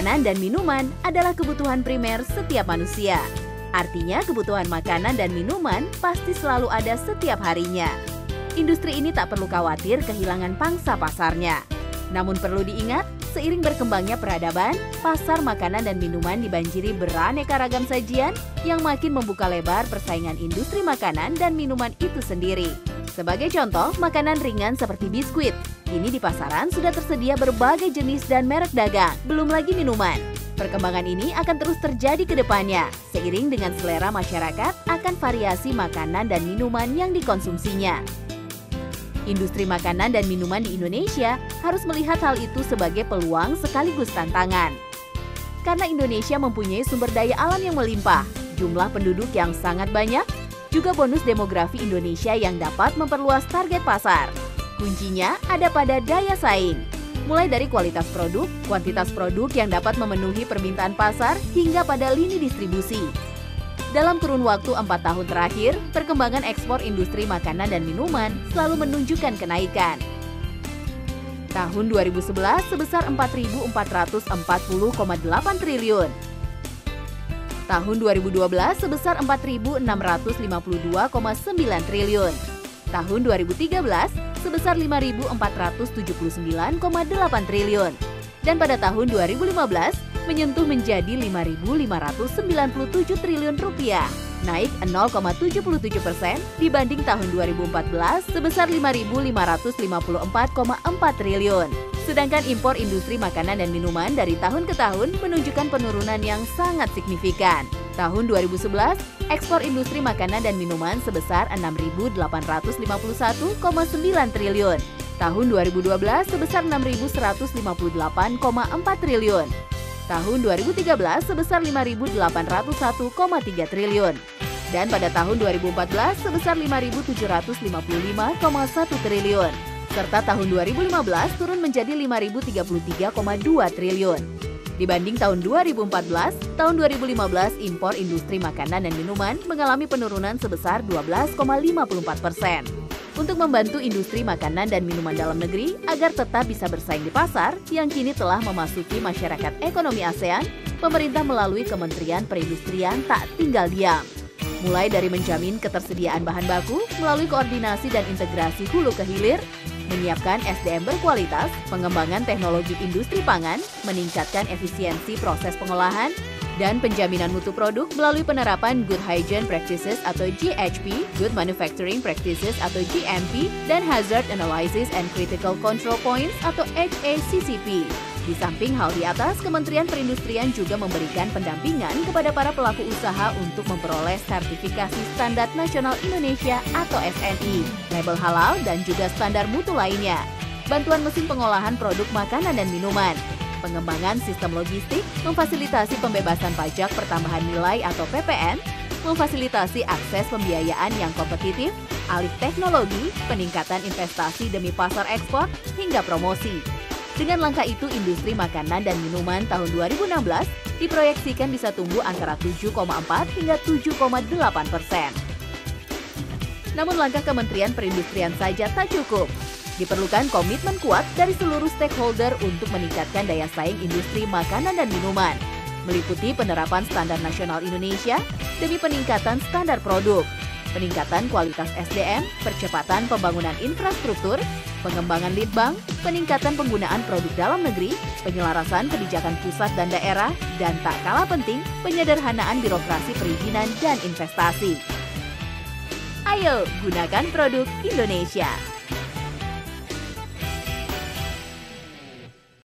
Makanan dan minuman adalah kebutuhan primer setiap manusia. Artinya kebutuhan makanan dan minuman pasti selalu ada setiap harinya. Industri ini tak perlu khawatir kehilangan pangsa pasarnya. Namun perlu diingat, seiring berkembangnya peradaban, pasar makanan dan minuman dibanjiri beraneka ragam sajian yang makin membuka lebar persaingan industri makanan dan minuman itu sendiri. Sebagai contoh, makanan ringan seperti biskuit. Kini di pasaran sudah tersedia berbagai jenis dan merek dagang, belum lagi minuman. Perkembangan ini akan terus terjadi ke depannya, seiring dengan selera masyarakat akan variasi makanan dan minuman yang dikonsumsinya. Industri makanan dan minuman di Indonesia harus melihat hal itu sebagai peluang sekaligus tantangan. Karena Indonesia mempunyai sumber daya alam yang melimpah, jumlah penduduk yang sangat banyak, juga bonus demografi Indonesia yang dapat memperluas target pasar. Kuncinya ada pada daya saing, mulai dari kualitas produk, kuantitas produk yang dapat memenuhi permintaan pasar, hingga pada lini distribusi. Dalam kurun waktu 4 tahun terakhir, perkembangan ekspor industri makanan dan minuman selalu menunjukkan kenaikan. Tahun 2011 sebesar 4.440,8 triliun. Tahun 2012 sebesar 4.652,9 triliun. Tahun 2013 sebesar 5.479,8 triliun. Dan pada tahun 2015 menyentuh menjadi 5.597 triliun rupiah, naik 0,77% dibanding tahun 2014 sebesar 5.554,4 triliun. Sedangkan impor industri makanan dan minuman dari tahun ke tahun menunjukkan penurunan yang sangat signifikan. Tahun 2011, ekspor industri makanan dan minuman sebesar 6.851,9 triliun. Tahun 2012 sebesar 6.158,4 triliun. Tahun 2013 sebesar 5.801,3 triliun. Dan pada tahun 2014 sebesar 5.755,1 triliun. Serta tahun 2015 turun menjadi 5.033,2 triliun. Dibanding tahun 2014, tahun 2015 impor industri makanan dan minuman mengalami penurunan sebesar 12,54%. Untuk membantu industri makanan dan minuman dalam negeri agar tetap bisa bersaing di pasar yang kini telah memasuki masyarakat ekonomi ASEAN, pemerintah melalui Kementerian Perindustrian tak tinggal diam. Mulai dari menjamin ketersediaan bahan baku melalui koordinasi dan integrasi hulu ke hilir, menyiapkan SDM berkualitas, pengembangan teknologi industri pangan, meningkatkan efisiensi proses pengolahan, dan penjaminan mutu produk melalui penerapan Good Hygiene Practices atau GHP, Good Manufacturing Practices atau GMP, dan Hazard Analysis and Critical Control Points atau HACCP. Di samping hal di atas, Kementerian Perindustrian juga memberikan pendampingan kepada para pelaku usaha untuk memperoleh sertifikasi Standar Nasional Indonesia atau SNI, label halal, dan juga standar mutu lainnya. Bantuan mesin pengolahan produk makanan dan minuman, pengembangan sistem logistik, memfasilitasi pembebasan pajak pertambahan nilai atau PPN, memfasilitasi akses pembiayaan yang kompetitif, alih teknologi, peningkatan investasi demi pasar ekspor, hingga promosi. Dengan langkah itu, industri makanan dan minuman tahun 2016 diproyeksikan bisa tumbuh antara 7,4 hingga 7,8%. Namun langkah Kementerian Perindustrian saja tak cukup. Diperlukan komitmen kuat dari seluruh stakeholder untuk meningkatkan daya saing industri makanan dan minuman, meliputi penerapan standar nasional Indonesia demi peningkatan standar produk, peningkatan kualitas SDM, percepatan pembangunan infrastruktur, pengembangan litbang, peningkatan penggunaan produk dalam negeri, penyelarasan kebijakan pusat dan daerah, dan tak kalah penting, penyederhanaan birokrasi perizinan dan investasi. Ayo, gunakan produk Indonesia.